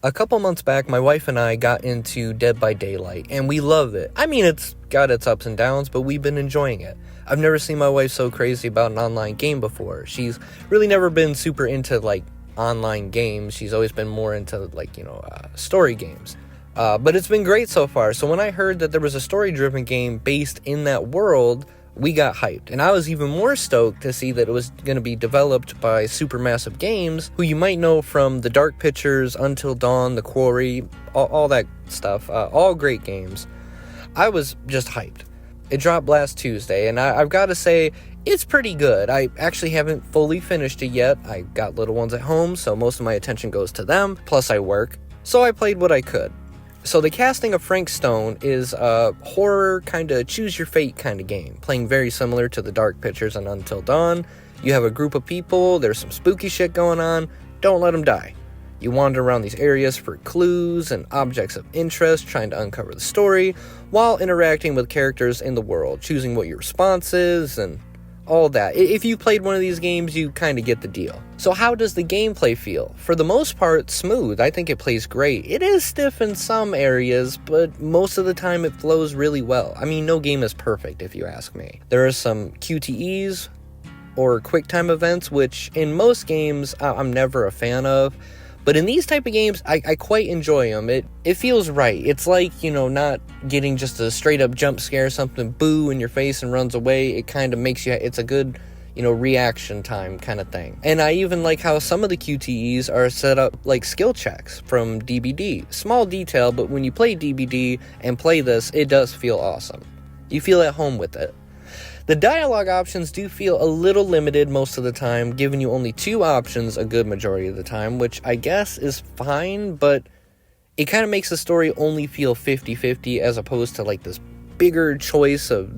A couple months back, my wife and I got into Dead by Daylight, and we love it. I mean, it's got its ups and downs, but we've been enjoying it. I've never seen my wife so crazy about an online game before. She's really never been super into, online games. She's always been more into, story games. But it's been great so far. So when I heard that there was a story-driven game based in that world, we got hyped. And I was even more stoked to see that it was going to be developed by Supermassive Games, who you might know from The Dark Pictures, Until Dawn, The Quarry, all that stuff. All great games. I was just hyped. It dropped last Tuesday, and I've got to say, it's pretty good. I actually haven't fully finished it yet. I got little ones at home, so most of my attention goes to them, plus I work. So I played what I could. So the casting of Frank Stone is a horror kind of choose your fate kind of game, playing very similar to The Dark Pictures and Until Dawn. You have a group of people, there's some spooky shit going on, don't let them die. You wander around these areas for clues and objects of interest, trying to uncover the story, while interacting with characters in the world, choosing what your response is, and all that. If you played one of these games, you kind of get the deal. So how does the gameplay feel? For the most part, smooth. I think it plays great. It is stiff in some areas, but most of the time it flows really well. I mean, no game is perfect, if you ask me. There are some QTEs, or QuickTime events, which in most games I'm never a fan of. But in these type of games, I quite enjoy them. It feels right. It's like, not getting just a straight up jump scare, something boo in your face and runs away. It kind of makes you, it's a good, reaction time kind of thing. And I even like how some of the QTEs are set up like skill checks from DBD. Small detail, but when you play DBD and play this, it does feel awesome. You feel at home with it. The dialogue options do feel a little limited most of the time, giving you only 2 options a good majority of the time, which I guess is fine, but it kind of makes the story only feel 50-50 as opposed to this bigger choice of,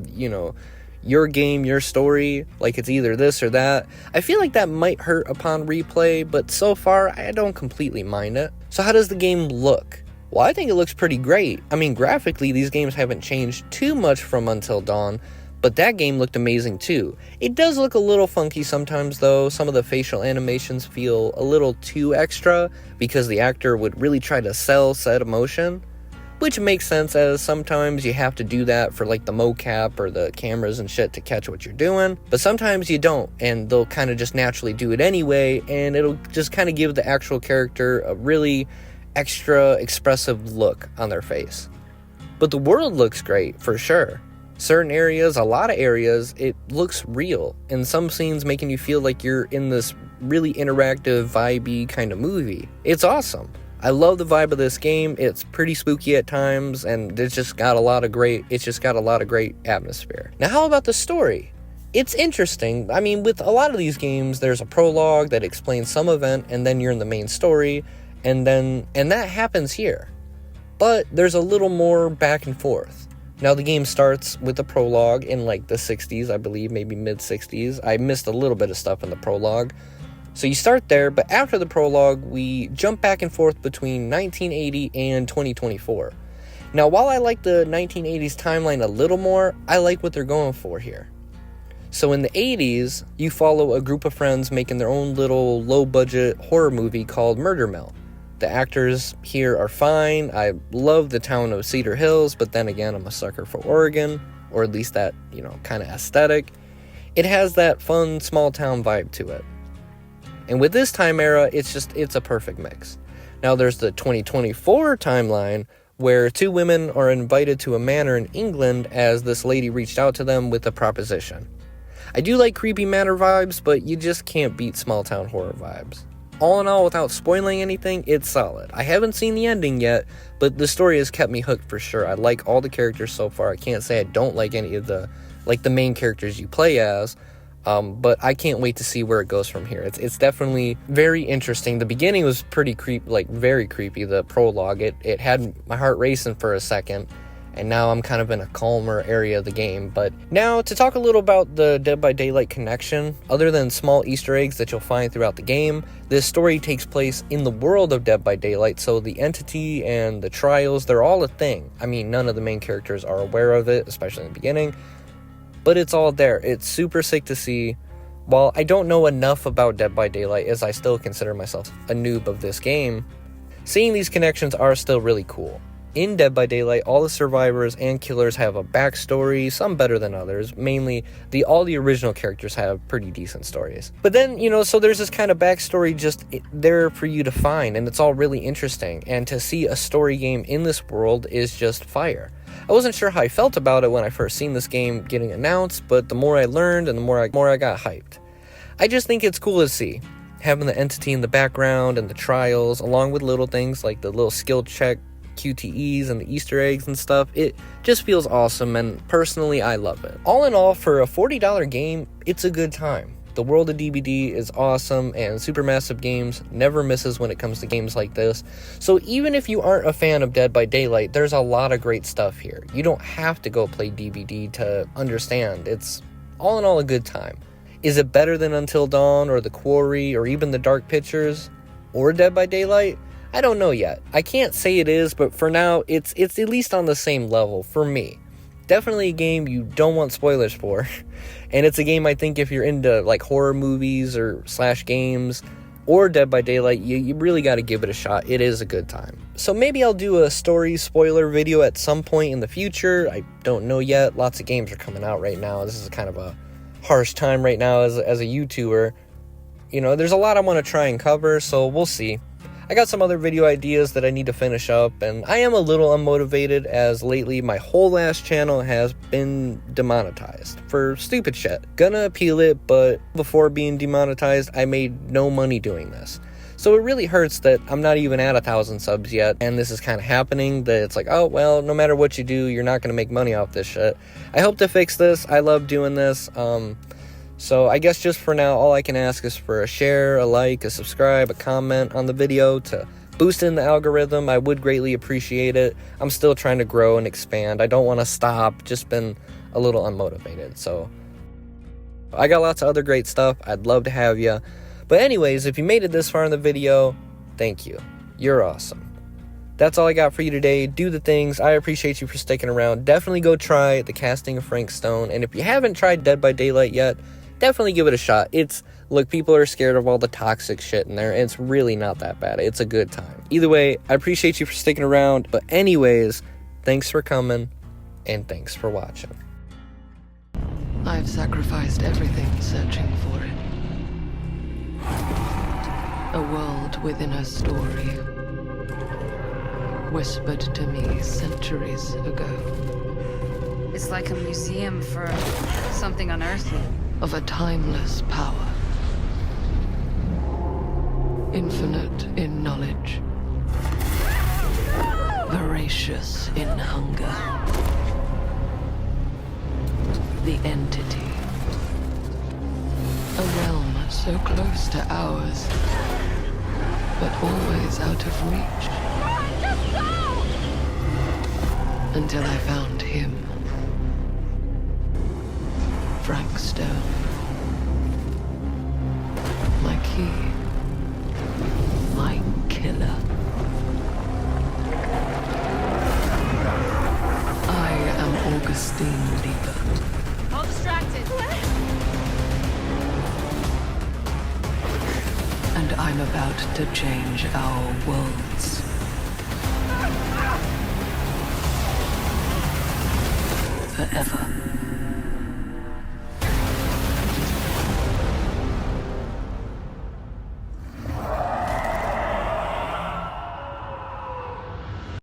your game, your story, like it's either this or that. I feel like that might hurt upon replay, but so far I don't completely mind it. So how does the game look? Well, I think it looks pretty great. I mean, graphically, these games haven't changed too much from Until Dawn, but that game looked amazing too. It does look a little funky sometimes though. Some of the facial animations feel a little too extra because the actor would really try to sell said emotion, which makes sense as sometimes you have to do that for the mocap or the cameras and shit to catch what you're doing, but sometimes you don't, and they'll kind of just naturally do it anyway, and it'll just kind of give the actual character a really extra expressive look on their face. But the world looks great for sure. Certain areas, a lot of areas, it looks real. In some scenes making you feel like you're in this really interactive, vibey kind of movie. It's awesome. I love the vibe of this game. It's pretty spooky at times, and it's just got a lot of great atmosphere. Now, how about the story? It's interesting. I mean, with a lot of these games, there's a prologue that explains some event, and then you're in the main story, and that happens here. But there's a little more back and forth. Now, the game starts with the prologue in the 60s, I believe, maybe mid-60s. I missed a little bit of stuff in the prologue. So you start there, but after the prologue, we jump back and forth between 1980 and 2024. Now, while I like the 1980s timeline a little more, I like what they're going for here. So in the 80s, you follow a group of friends making their own little low-budget horror movie called Murder Mill. The actors here are fine. I love the town of Cedar Hills, but then again, I'm a sucker for Oregon, or at least that, kind of aesthetic. It has that fun small town vibe to it. And with this time era, it's a perfect mix. Now there's the 2024 timeline, where 2 women are invited to a manor in England as this lady reached out to them with a proposition. I do like creepy manor vibes, but you just can't beat small town horror vibes. All in all, without spoiling anything, it's solid. I haven't seen the ending yet, but the story has kept me hooked for sure. I like all the characters so far. I can't say I don't like any of the main characters you play as, but I can't wait to see where it goes from here. It's definitely very interesting. The beginning was pretty very creepy, the prologue. It had my heart racing for a second, and now I'm kind of in a calmer area of the game. But now, to talk a little about the Dead by Daylight connection, other than small Easter eggs that you'll find throughout the game, this story takes place in the world of Dead by Daylight, so the entity and the trials, they're all a thing. I mean, none of the main characters are aware of it, especially in the beginning, but it's all there. It's super sick to see. While I don't know enough about Dead by Daylight, as I still consider myself a noob of this game, seeing these connections are still really cool. In Dead by Daylight, all the survivors and killers have a backstory, some better than others. Mainly, all the original characters have pretty decent stories. But then, so there's this kind of backstory just there for you to find, and it's all really interesting. And to see a story game in this world is just fire. I wasn't sure how I felt about it when I first seen this game getting announced, but the more I learned and the more I got hyped. I just think it's cool to see. Having the entity in the background and the trials, along with little things like the little skill check QTEs and the Easter eggs and stuff, it just feels awesome, and personally I love it. All in all, for a $40 game, it's a good time. The world of DBD is awesome, and Supermassive Games never misses when it comes to games like this. So even if you aren't a fan of Dead by Daylight, there's a lot of great stuff here. You don't have to go play DBD to understand. It's all in all a good time. Is it better than Until Dawn or The Quarry or even The Dark Pictures or Dead by Daylight? I don't know yet. I can't say it is, but for now, it's at least on the same level for me. Definitely a game you don't want spoilers for. And it's a game I think if you're into like horror movies or / games or Dead by Daylight, you really got to give it a shot. It is a good time. So maybe I'll do a story spoiler video at some point in the future. I don't know yet. Lots of games are coming out right now. This is kind of a harsh time right now as a YouTuber. There's a lot I want to try and cover, so we'll see. I got some other video ideas that I need to finish up, and I am a little unmotivated as lately my whole last channel has been demonetized for stupid shit. Gonna appeal it, but before being demonetized, I made no money doing this. So it really hurts that I'm not even at 1,000 subs yet, and this is kind of happening, that it's like, oh, well, no matter what you do, you're not gonna make money off this shit. I hope to fix this. I love doing this. So I guess just for now, all I can ask is for a share, a like, a subscribe, a comment on the video to boost in the algorithm. I would greatly appreciate it. I'm still trying to grow and expand. I don't want to stop. Just been a little unmotivated. So I got lots of other great stuff. I'd love to have you. But anyways, if you made it this far in the video, thank you. You're awesome. That's all I got for you today. Do the things. I appreciate you for sticking around. Definitely go try The Casting of Frank Stone. And if you haven't tried Dead by Daylight yet, definitely give it a shot. Look, people are scared of all the toxic shit in there, and it's really not that bad. It's a good time. Either way, I appreciate you for sticking around. But anyways, thanks for coming, and thanks for watching. I've sacrificed everything searching for it. A world within a story, whispered to me centuries ago. It's like a museum for something unearthly. Of a timeless power. Infinite in knowledge. Voracious in hunger. The entity. A realm so close to ours, but always out of reach. Until I found him. Frank Stone. My key. My killer. I am Augustine Lieber. All distracted. And I'm about to change our worlds. Forever.